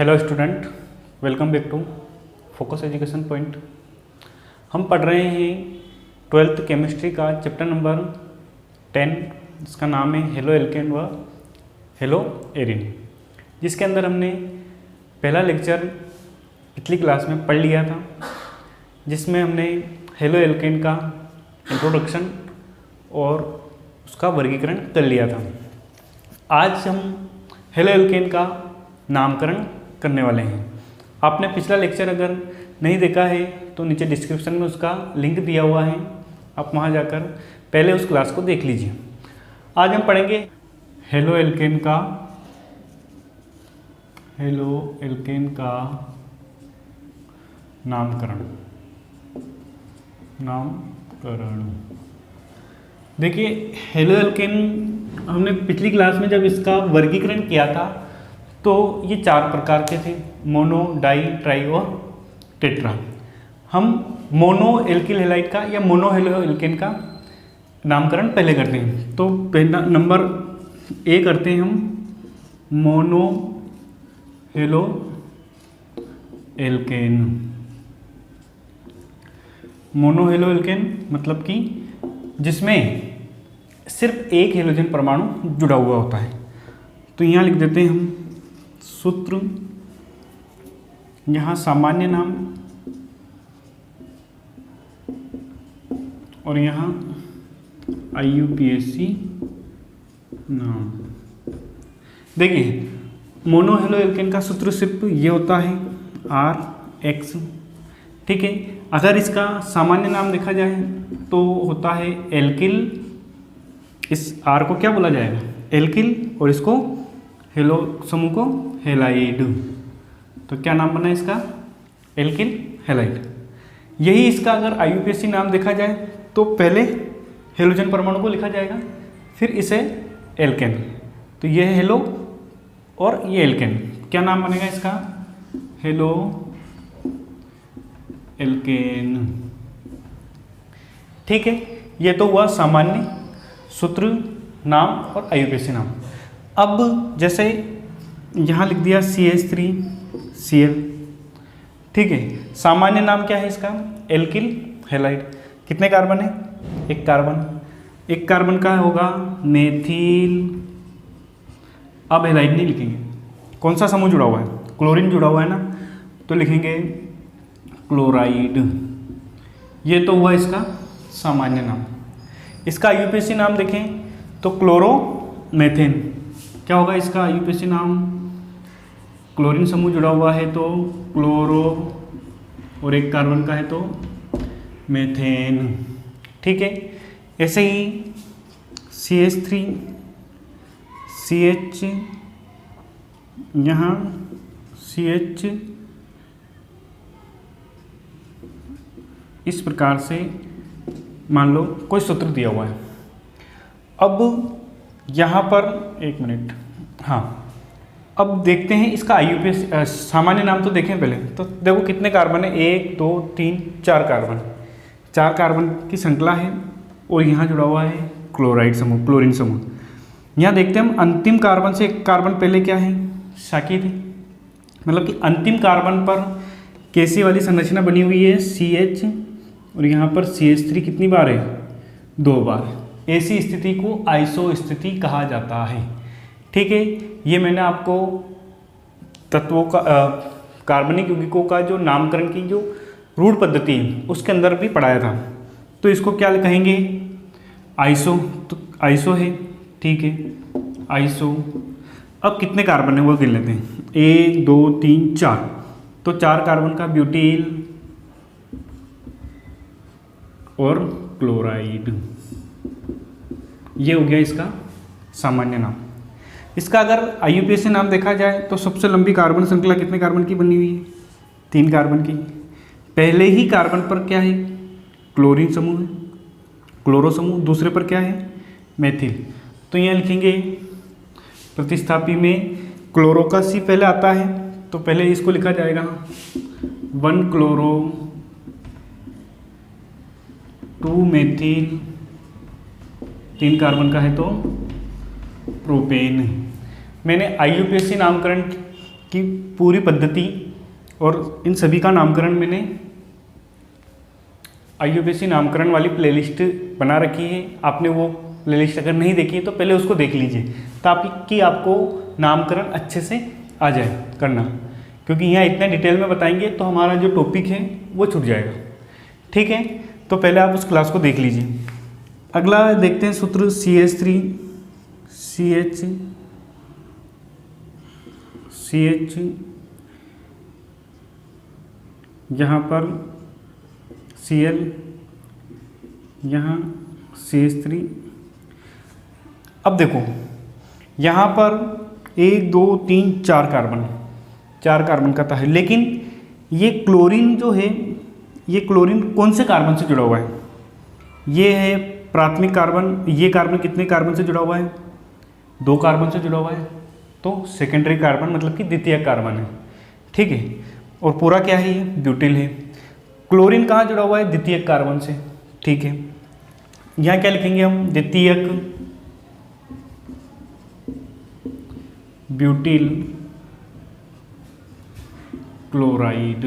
Hello student, welcome back to focus education point. हम पढ़ रहे हैं 12th केमिस्ट्री का चैप्टर नंबर 10, जिसका नाम है हेलो एल्केन व हेलो एरिन, जिसके अंदर हमने पहला लेक्चर पिछली क्लास में पढ़ लिया था, जिसमें हमने हेलो एल्केन का इंट्रोडक्शन और उसका वर्गीकरण कर लिया था। आज हम हेलो एल्केन का नामकरण करने वाले हैं। आपने पिछला लेक्चर अगर नहीं देखा है तो नीचे डिस्क्रिप्शन में उसका लिंक दिया हुआ है, आप वहां जाकर पहले उस क्लास को देख लीजिए। आज हम पढ़ेंगे हेलो एल्केन का नामकरण। देखिए, हेलो एल्केन हमने पिछली क्लास में जब इसका वर्गीकरण किया था तो ये 4 प्रकार के थे, मोनो, डाई, ट्राई और टेट्रा। हम मोनो एल्किल हैलाइड का या मोनो हेलो एल्केन का नामकरण पहले करते हैं। तो पहला नंबर ए करते हैं हम, mono halo alkane. Mono halo alkane मतलब कि जिसमें सिर्फ एक हेलोजन परमाणु जुड़ा हुआ होता है। तो यहाँ लिख देते हैं हम सूत्र, यहाँ सामान्य नाम और यहाँ IUPAC नाम। देखिए, मोनो हेलो एल्केन का सूत्र सिर्फ ये होता है RX, ठीक है। अगर इसका सामान्य नाम देखा जाए तो होता है एल्किल। इस R को क्या बोला जाएगा? एल्किल, और इसको हेलो समूह को हेलाइड। तो क्या नाम बना इसका? Alkyl halide. यही इसका अगर IUPAC नाम देखा जाए तो पहले हेलोजन परमाणु को लिखा जाएगा, फिर इसे एल्केन। तो ये है हेलो और ये एल्केन। क्या नाम बनेगा इसका? हेलो एल्केन, ठीक है। ये तो हुआ सामान्य सूत्र, नाम और IUPAC नाम। अब जैसे यहाँ लिख दिया CH3Cl, ठीक है। सामान्य नाम क्या है इसका? Alkyl halide. कितने कार्बन है? एक कार्बन। एक कार्बन का होगा मेथिल। अब हैलाइड नहीं लिखेंगे। कौन सा समूह जुड़ा हुआ है? क्लोरीन जुड़ा हुआ है ना, तो लिखेंगे क्लोराइड। ये तो हुआ इसका सामान्य नाम। इसका IUPAC नाम देखें तो क्लोरोमेथेन। क्या होगा इसका IUPAC नाम? क्लोरीन समूह जुड़ा हुआ है तो क्लोरो, और एक कार्बन का है तो मेथेन, ठीक है। ऐसे ही CH3CH, यहाँ CH, इस प्रकार से मान लो कोई सूत्र दिया हुआ है। अब यहाँ पर एक मिनट, हाँ, अब देखते हैं इसका IUPAC सामान्य नाम तो देखें पहले। तो देखो कितने कार्बन है? 1 2 3 4 कार्बन। 4 कार्बन की श्रृंखला है और यहाँ जुड़ा हुआ है क्लोराइड समूह, क्लोरीन समूह। यहाँ देखते हैं हम अंतिम कार्बन से एक कार्बन पहले क्या है? शाकिर है। मतलब कि अंतिम कार्बन पर कैसी वाली संरचना बनी हुई है? CH, और यहाँ पर CH3 कितनी बार है? 2 बार। ऐसी स्थिति को आइसो स्थिति कहा जाता है, ठीक है। ये मैंने आपको तत्वों का कार्बनिक यौगिकों का जो नामकरण की जो रूढ़ पद्धति है उसके अंदर भी पढ़ाया था। तो इसको क्या कहेंगे? आइसो। तो आइसो है, ठीक है, आइसो। अब कितने कार्बन है वो गिन लेते हैं। 1 2 3 4। तो 4 कार्बन का ब्यूटील और क्लोराइड। ये हो गया इसका सामान्य नाम। इसका अगर IUPAC नाम देखा जाए तो सबसे लंबी कार्बन श्रृंखला कितने कार्बन की बनी हुई है? 3 कार्बन की। पहले ही कार्बन पर क्या है? क्लोरीन समूह है, क्लोरो समूह। दूसरे पर क्या है? मेथिल। तो यहाँ लिखेंगे प्रतिस्थापी में क्लोरो का C पहले आता है, तो पहले इसको लिखा जाएगा 1 क्लोरो 2 मेथिल। 3 कार्बन का है तो प्रोपेन। मैंने IUPAC नामकरण की पूरी पद्धति और इन सभी का नामकरण मैंने IUPAC नामकरण वाली प्लेलिस्ट बना रखी है। आपने वो प्लेलिस्ट अगर नहीं देखी है तो पहले उसको देख लीजिए, ताकि आपको नामकरण अच्छे से आ जाए करना, क्योंकि यहाँ इतने डिटेल में बताएंगे तो हमारा जो टॉपिक है वो छूट जाएगा। ठीक है, तो पहले आप उस क्लास को देख लीजिए। अगला देखते हैं सूत्र CH यहाँ पर Cl, यहाँ CH3। अब देखो यहाँ पर 1 2 3 4 कार्बन का है, लेकिन ये क्लोरीन जो है, ये क्लोरीन कौन से कार्बन से जुड़ा हुआ है? ये है प्राथमिक कार्बन। ये कार्बन कितने कार्बन से जुड़ा हुआ है? 2 कार्बन से जुड़ा हुआ है, तो सेकेंडरी कार्बन मतलब कि द्वितीयक कार्बन है। ठीक है, और पूरा क्या है? ये ब्यूटिल है। क्लोरीन कहाँ जुड़ा हुआ है? द्वितीयक कार्बन से। ठीक है, यहाँ क्या लिखेंगे हम? द्वितीयक ब्यूटिल क्लोराइड।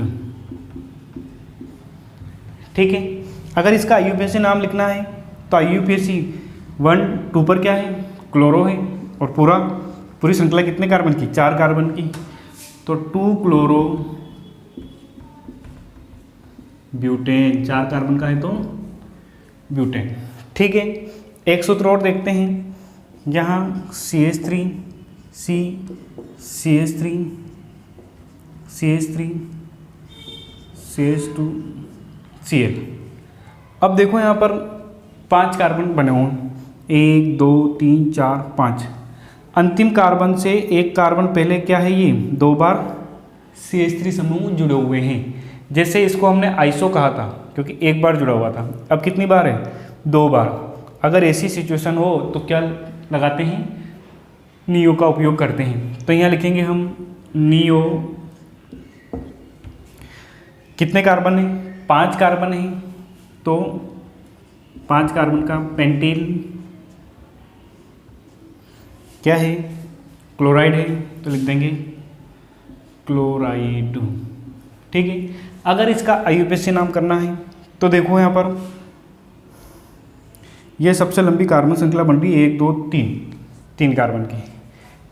ठीक है, अगर इसका IUPAC नाम लिखना है तो IUPAC 1 2 पर क्या है? क्लोरो है, और पूरी श्रृंखला कितने कार्बन की? 4 कार्बन की, तो 2 क्लोरो ब्यूटेन। 4 कार्बन का है तो ब्यूटेन। ठीक है, एक सूत्र और देखते हैं। यहाँ CH3 CH3 CH2 Cl। अब देखो यहाँ पर 5 कार्बन बने हुए, 1 2 3 4 5। अंतिम कार्बन से एक कार्बन पहले क्या है? ये 2 बार CH3 समूह जुड़े हुए हैं। जैसे इसको हमने आइसो कहा था क्योंकि एक बार जुड़ा हुआ था, अब कितनी बार है? 2 बार। अगर ऐसी सिचुएशन हो तो क्या लगाते हैं? नियो का उपयोग करते हैं। तो यहाँ लिखेंगे हम नियो। कितने कार्बन है? 5 कार्बन है, तो 5 कार्बन का पेंटिल क्या है? क्लोराइड है, तो लिख देंगे क्लोराइड। ठीक है, अगर इसका IUPAC नाम करना है तो देखो यहाँ पर यह सबसे लंबी कार्बन श्रृंखला बन रही है 1 2 3 कार्बन की।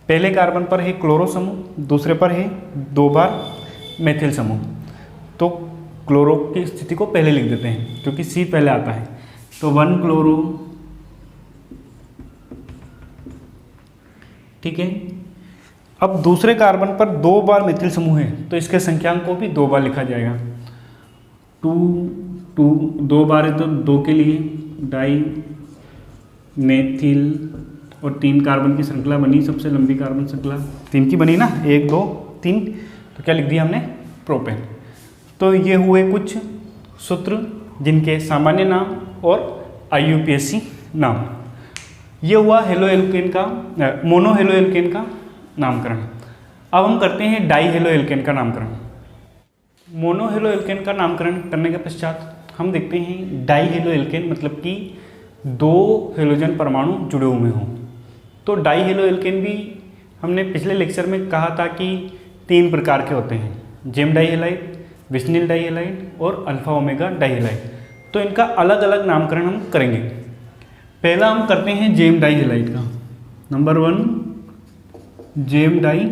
पहले कार्बन पर है क्लोरो समूह, दूसरे पर है 2 बार मेथिल समूह। तो क्लोरो की स्थिति को पहले लिख देते हैं क्योंकि C पहले आता है, तो 1 क्लोरो। ठीक है, अब दूसरे कार्बन पर 2 बार मेथिल समूह है तो इसके संख्यांक को भी 2 बार लिखा जाएगा। 2 बार है तो 2 के लिए डाई मेथिल, और 3 कार्बन की श्रृंखला बनी, सबसे लंबी कार्बन श्रृंखला 3 की बनी ना, 1 2 3। तो क्या लिख दिया हमने? प्रोपेन। तो ये हुए कुछ सूत्र जिनके सामान्य नाम और IUPAC नाम। ये हुआ हेलो एल्केन का, मोनो हेलो एल्केन का नामकरण। अब हम करते हैं डाई हेलो एल्केन का नामकरण। मोनो हेलो एल्केन का नामकरण करने के पश्चात हम देखते हैं डाई हेलो एल्केन मतलब कि 2 हेलोजन परमाणु जुड़े हुए हों। तो डाई हेलो एल्केन भी हमने पिछले लेक्चर में कहा था कि 3 प्रकार के होते हैं, जेम डाइहेलाइड, विस्निल डाइहेलाइड और अल्फा ओमेगा डाइहेलाइड। तो इनका अलग अलग नामकरण हम करेंगे। पहला हम करते हैं जेम डाइहेलाइड का। Number 1 gem dihalide.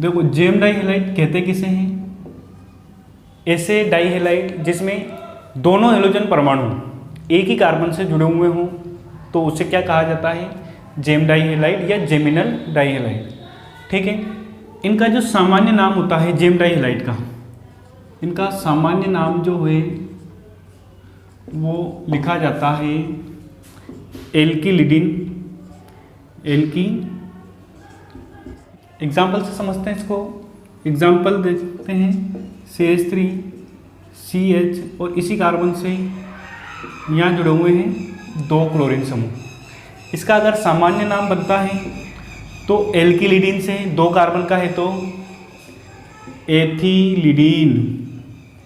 देखो जेम डाइहेलाइड कहते किसे हैं? ऐसे डाइहेलाइड जिसमें दोनों हेलोजन परमाणु एक ही कार्बन से जुड़े हुए हों तो उसे क्या कहा जाता है? जेम डाइहेलाइड या जेमिनल डाइहेलाइड। ठीक है, इनका जो सामान्य नाम होता है जेम डाइहेलाइड का, इनका सामान्य नाम जो है वो लिखा जाता है एल्किलिडिन। एग्जाम्पल से समझते हैं इसको। एग्जाम्पल देखते हैं CH3 CH और इसी कार्बन से यहाँ जुड़े हुए हैं 2 क्लोरीन समूह। इसका अगर सामान्य नाम बनता है तो एल्किलिडिन से 2 कार्बन का है तो एथिलिडीन।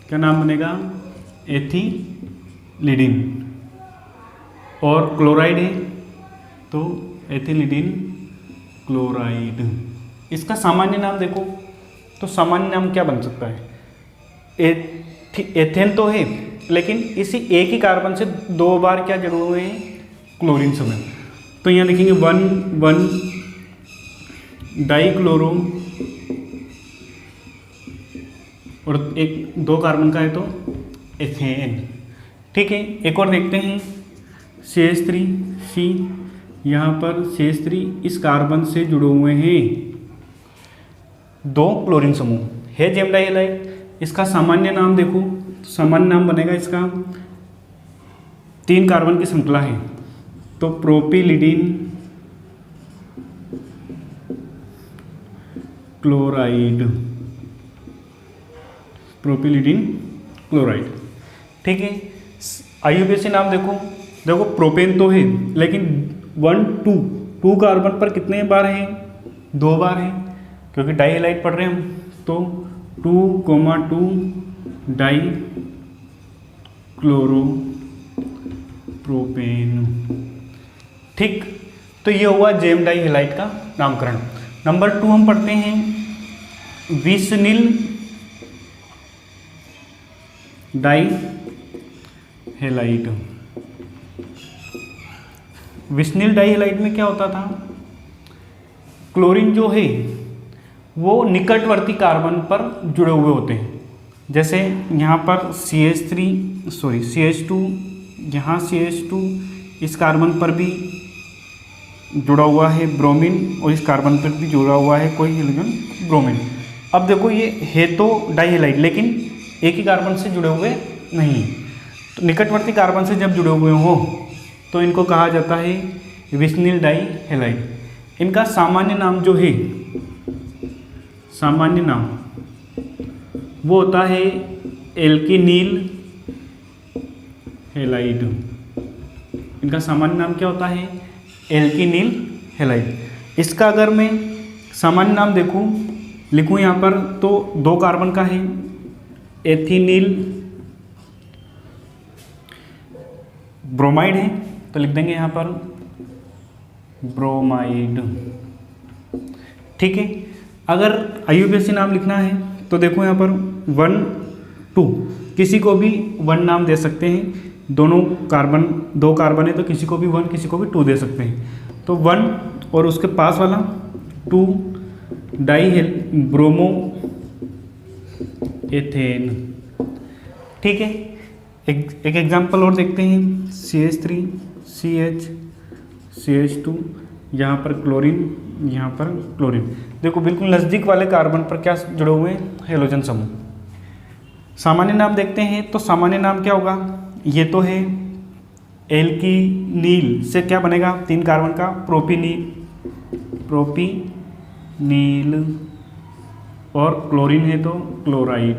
क्या नाम बनेगा? एथिलिडीन। और क्लोराइड है तो एथिलिडीन क्लोराइड। इसका सामान्य नाम देखो तो सामान्य नाम क्या बन सकता है? एथेन तो है, लेकिन इसी एक ही कार्बन से दो बार क्या जुड़े हुए हैं? क्लोरीन समूह। तो यहाँ लिखेंगे 1 डाइक्लोरो और एक 2 कार्बन का है तो एथेन। ठीक है, एक और देखते हैं CH3 यहाँ पर CH3 इस कार्बन से जुड़े हुए हैं 2 क्लोरीन समूह है जेम डाइहैलाइड। इसका सामान्य नाम देखो, सामान्य नाम बनेगा इसका 3 कार्बन की श्रृंखला है तो प्रोपिलिडीन क्लोराइड, प्रोपिलिडीन क्लोराइड। ठीक है, IUPAC नाम देखो प्रोपेन तो है, लेकिन 2 कार्बन पर कितने बार है? 2 बार है, क्योंकि डाइहैलाइड पढ़ रहे हैं हम। तो 2,2 डाई क्लोरो प्रोपेन। ठीक, तो ये हुआ जेम डाइहैलाइड का नामकरण। नंबर 2 हम पढ़ते हैं विसनिल डाइहैलाइड। विसनिल डाइहैलाइड में क्या होता था? क्लोरीन जो है वो निकटवर्ती कार्बन पर जुड़े हुए होते हैं। जैसे यहाँ पर CH2, यहाँ CH2 इस कार्बन पर भी जुड़ा हुआ है ब्रोमीन, और इस कार्बन पर भी जुड़ा हुआ है कोई हाइड्रोजन ब्रोमीन। अब देखो ये है तो डाइहैलाइड, लेकिन एक ही कार्बन से जुड़े हुए नहीं। तो निकटवर्ती कार्बन से जब जुड़े हुए हो तो इनको कहा जाता है विसनिल डाइहैलाइड। इनका सामान्य नाम जो है, सामान्य नाम वो होता है एल्किनिल हैलाइड। इनका सामान्य नाम क्या होता है? एल्किनिल हैलाइड। इसका अगर मैं सामान्य नाम लिखूँ यहाँ पर तो 2 कार्बन का है एथिनिल ब्रोमाइड है, तो लिख देंगे यहाँ पर ब्रोमाइड। ठीक है, अगर IUPAC नाम लिखना है तो देखो यहाँ पर 1, 2 किसी को भी 1 नाम दे सकते हैं। दोनों कार्बन 2 कार्बन है तो किसी को भी 1 किसी को भी 2 दे सकते हैं। तो 1 और उसके पास वाला 2 डाई ब्रोमो एथेन। ठीक है, एक एग्जाम्पल और देखते हैं CH3 CH2 यहाँ पर क्लोरीन, यहाँ पर क्लोरीन। देखो बिल्कुल नज़दीक वाले कार्बन पर क्या जुड़े हुए हैं? हैलोजन समूह। सामान्य नाम देखते हैं तो सामान्य नाम क्या होगा? ये तो है एल्किनील से क्या बनेगा? 3 कार्बन का प्रोपीनील, और क्लोरीन है तो क्लोराइड।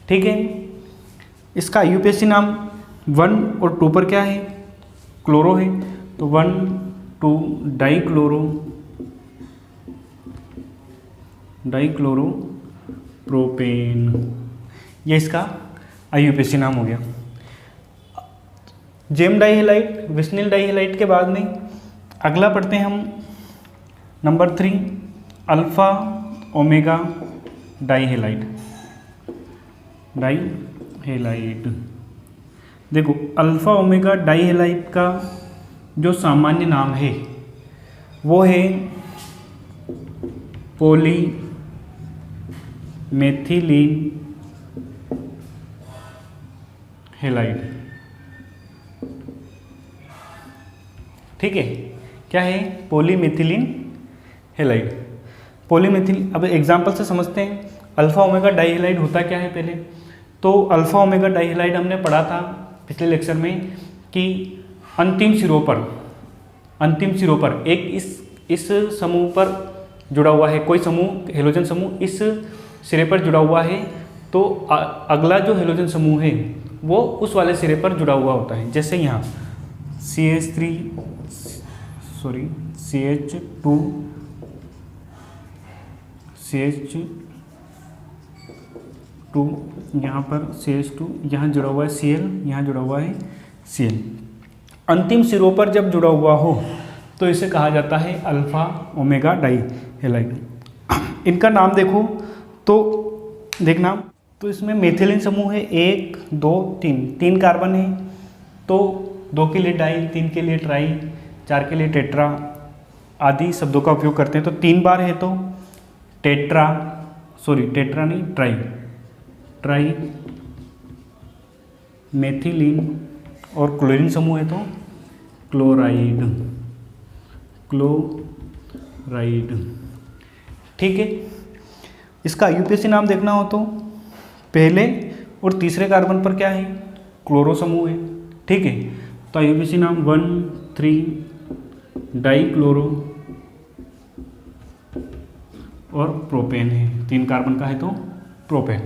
ठीक है, इसका IUPAC नाम 1 और 2 पर क्या है? क्लोरो है, तो 1, 2 डाइक्लोरो प्रोपेन, ये इसका IUPAC नाम हो गया। जेम डाइहैलाइड, विसनिल डाइहैलाइड के बाद में अगला पढ़ते हैं हम नंबर 3 अल्फा ओमेगा डाइहैलाइड। देखो अल्फा ओमेगा डाइहैलाइड का जो सामान्य नाम है वो है पॉलीमेथिलीन हैलाइड। ठीक है, क्या है? पॉलीमेथिलीन हैलाइड। पॉलीमेथिल, अब एग्जाम्पल से समझते हैं। अल्फा ओमेगा डाइहैलाइड होता क्या है पहले? तो अल्फा ओमेगा डाइहैलाइड हमने पढ़ा था पिछले लेक्चर में कि अंतिम सिरों पर एक इस समूह पर जुड़ा हुआ है, कोई समूह हैलोजन समूह इस सिरे पर जुड़ा हुआ है, तो अगला जो हैलोजन समूह है वो उस वाले सिरे पर जुड़ा हुआ होता है। जैसे यहाँ CH2 यहाँ पर CH2 यहाँ जुड़ा हुआ है Cl, यहाँ जुड़ा हुआ है Cl। अंतिम सिरों पर जब जुड़ा हुआ हो तो इसे कहा जाता है अल्फा ओमेगा डाई हेलाइड। इनका नाम देखो तो देखना, तो इसमें मेथिलीन समूह है 1 2 3, 3 कार्बन है, तो 2 के लिए डाई, 3 के लिए ट्राई, 4 के लिए टेट्रा आदि शब्दों का उपयोग करते हैं। तो 3 बार है तो टेट्रा नहीं, ट्राई मेथिलीन, और क्लोरीन समूह है तो क्लोराइड। ठीक है। इसका IUPAC नाम देखना हो तो पहले और तीसरे कार्बन पर क्या है, क्लोरो समूह है। ठीक है, तो IUPAC नाम 1,3 डाई क्लोरो और प्रोपेन है, 3 कार्बन का है तो प्रोपेन।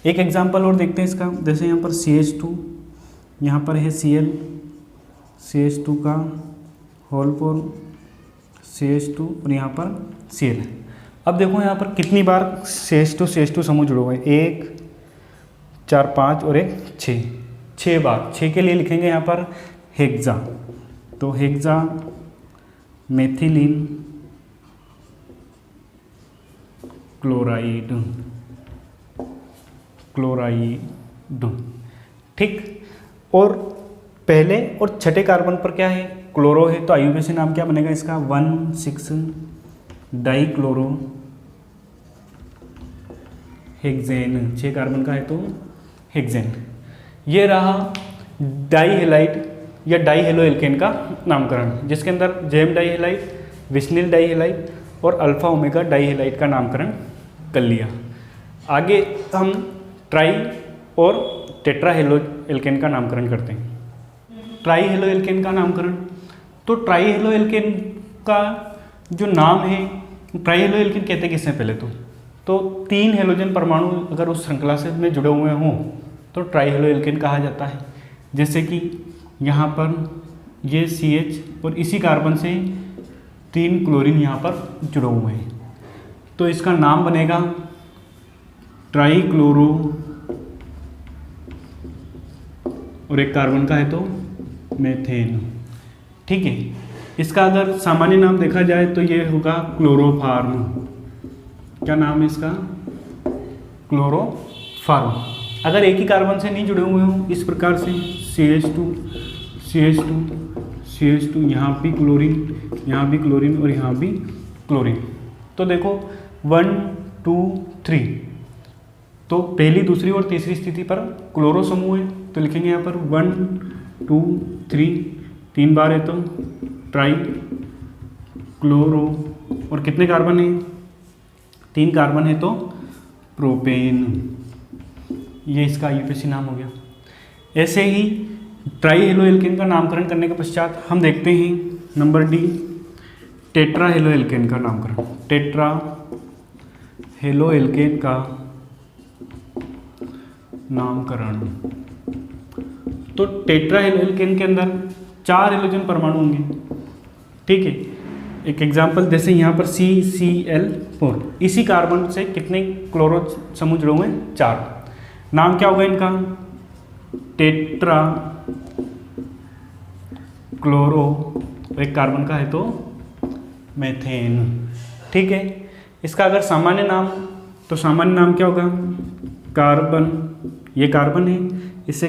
एक एग्जांपल और देखते हैं इसका, जैसे यहाँ पर CH2, यहाँ पर है Cl, CH2 का होल पर CH2 और यहाँ पर Cl। अब देखो यहाँ पर कितनी बार CH2 समूह जुड़े हुए हैं, 1 4 5 और 1 6 बार। 6 के लिए लिखेंगे यहाँ पर हेक्सा, तो हेक्सा मेथिलीन क्लोराइड। ठीक, और पहले और छठे कार्बन पर क्या है, क्लोरो है, तो IUPAC नाम क्या बनेगा इसका, 1,6 डाई क्लोरो हेक्सेन, 6 कार्बन का है तो हेक्सेन। ये रहा डाई हेलाइड या डाई हेलो एल्केन का नामकरण, जिसके अंदर gem dihalide, vicinal dihalide और अल्फा ओमेगा डाई हेलाइड का नामकरण कर लिया। आगे हम ट्राई और टेट्रा हेलो एल्केन का नामकरण करते हैं। ट्राई हेलो एल्केन का नामकरण, तो ट्राई हेलो एल्केन का जो नाम है, ट्राई हेलो एल्केन कहते हैं किससे पहले तो 3 हेलोजन परमाणु अगर उस श्रृंखला से में जुड़े हुए हों तो ट्राई हेलो एल्केन कहा जाता है। जैसे कि यहाँ पर ये CH और इसी कार्बन से 3 क्लोरीन यहाँ पर जुड़े हुए हैं, तो इसका नाम बनेगा ट्राई क्लोरो, और एक कार्बन का है तो मेथेन। ठीक है, इसका अगर सामान्य नाम देखा जाए तो ये होगा क्लोरोफार्म। क्या नाम है इसका, क्लोरोफार्म। अगर एक ही कार्बन से नहीं जुड़े हुए हों इस प्रकार से CH2 यहाँ भी क्लोरीन, यहाँ भी क्लोरीन और यहाँ भी क्लोरीन, तो देखो 1 2 3, तो पहली दूसरी और तीसरी स्थिति पर क्लोरो समूह है, तो लिखेंगे यहाँ पर 1 2 3, 3 बार है तो ट्राई क्लोरो, और कितने कार्बन है, 3 कार्बन है तो प्रोपेन। ये इसका IUPAC नाम हो गया। ऐसे ही ट्राई हेलो एल्केन का नामकरण करने के पश्चात हम देखते हैं number D, tetra halo alkane का नामकरण। टेट्रा हेलो एल्केन का नामकरण, तो टेट्रा हेलो एल्केन के अंदर 4 हेलोजन परमाणु होंगे। ठीक है, एक एग्जांपल जैसे यहाँ पर CCl4, इसी कार्बन से कितने क्लोरो समूह जुड़े हुए हैं, 4। नाम क्या होगा इनका, टेट्रा क्लोरो, एक कार्बन का है तो मेथेन। ठीक है, इसका अगर सामान्य नाम, तो सामान्य नाम क्या होगा, कार्बन, ये कार्बन है, इससे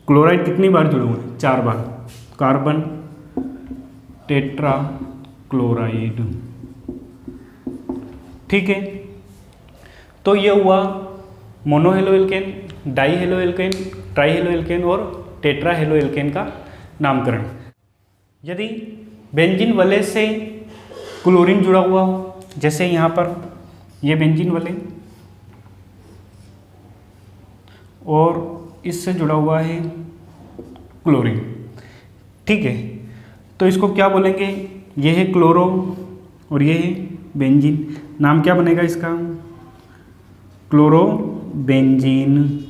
क्लोराइड कितनी बार जुड़े हुए हैं, 4 बार, कार्बन टेट्रा क्लोराइड। ठीक है, तो ये हुआ mono halo alkane, die halo alkane, try halo alkane और टेट्रा हेलो एल्केन का नामकरण। यदि बेंजीन वलय से क्लोरीन जुड़ा हुआ हो, जैसे यहाँ पर ये बेंजीन वलय और इससे जुड़ा हुआ है क्लोरीन। ठीक है, तो इसको क्या बोलेंगे, ये है क्लोरो और ये है बेंजीन। नाम क्या बनेगा इसका, क्लोरो बेंजीन।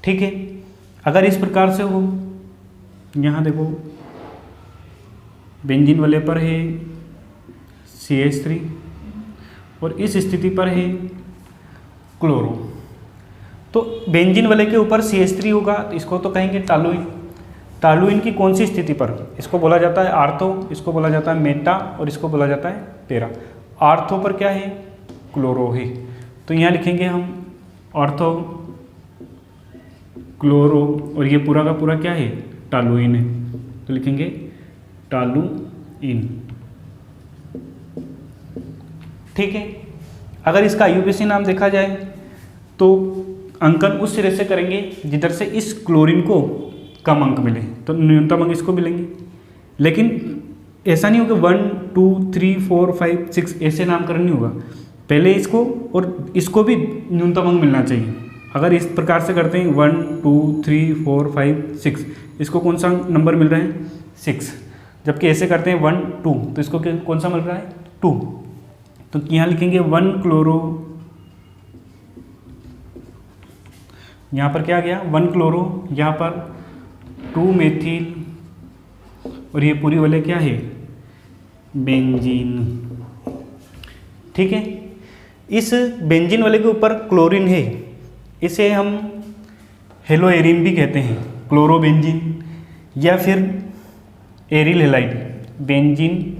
ठीक है, अगर इस प्रकार से हो, यहाँ देखो बेंजीन वाले पर है CH3 और इस स्थिति पर है क्लोरो, तो बेंजीन वाले के ऊपर CH3 होगा तो इसको तो कहेंगे टॉलुइन। टॉलुइन की कौन सी स्थिति पर? इसको बोला जाता है आर्थो, इसको बोला जाता है मेटा और इसको बोला जाता है पैरा। आर्थो पर क्या है? क्लोरो है, तो यहाँ लिखेंगे हम ऑर्थो क्लोरो, और ये पूरा का पूरा क्या है? टॉलुइन है, तो लिखेंगे टॉलुइन। ठीक है। अगर इसका IUPAC नाम देखा जाए तो अंकन उस सिरे से करेंगे जिधर से इस क्लोरीन को कम अंक मिले, तो न्यूनतम अंक इसको मिलेंगे। लेकिन ऐसा नहीं होगा 1 2 3 4 5 6 ऐसे नामकरण नहीं होगा, पहले इसको और इसको भी न्यूनतम अंक मिलना चाहिए। अगर इस प्रकार से करते हैं 1 2 3 4 5 6, इसको कौन सा नंबर मिल रहा है? 6। जबकि ऐसे करते हैं 1 2, तो इसको कौन सा मिल रहा है? 2। तो यहाँ लिखेंगे 1 क्लोरो, यहाँ पर क्या गया? 1 क्लोरो, यहाँ पर 2 मेथिल, और ये पूरी वाले क्या है? बेंजीन। ठीक है। इस बेंजीन वाले के ऊपर क्लोरीन है, इसे हम हेलोएरिन भी कहते हैं, क्लोरोबेंजीन, या फिर एरिल हेलाइड, बेंजीन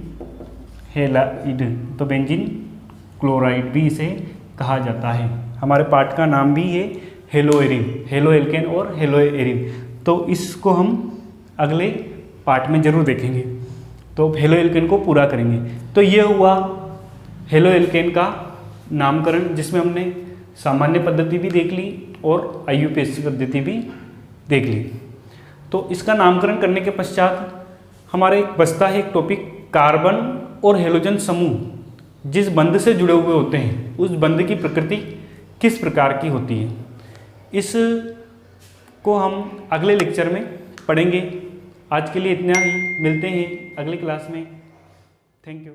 हेलाइड, तो बेंजीन क्लोराइड भी इसे कहा जाता है। हमारे पाठ का नाम भी है हेलोएरिन, हेलो एल्केन और हेलोएरिन, तो इसको हम अगले पार्ट में जरूर देखेंगे। तो हेलो एल्केन को पूरा करेंगे। तो ये हुआ हेलो एल्केन का नामकरण, जिसमें हमने सामान्य पद्धति भी देख ली और IUPAC पद्धति भी देख ली। तो इसका नामकरण करने के पश्चात हमारे बचता है एक टॉपिक, कार्बन और हेलोजन समूह जिस बंध से जुड़े हुए होते हैं उस बंध की प्रकृति किस प्रकार की होती है, इस को हम अगले लेक्चर में पढ़ेंगे। आज के लिए इतना ही, मिलते हैं अगली क्लास में। Thank you.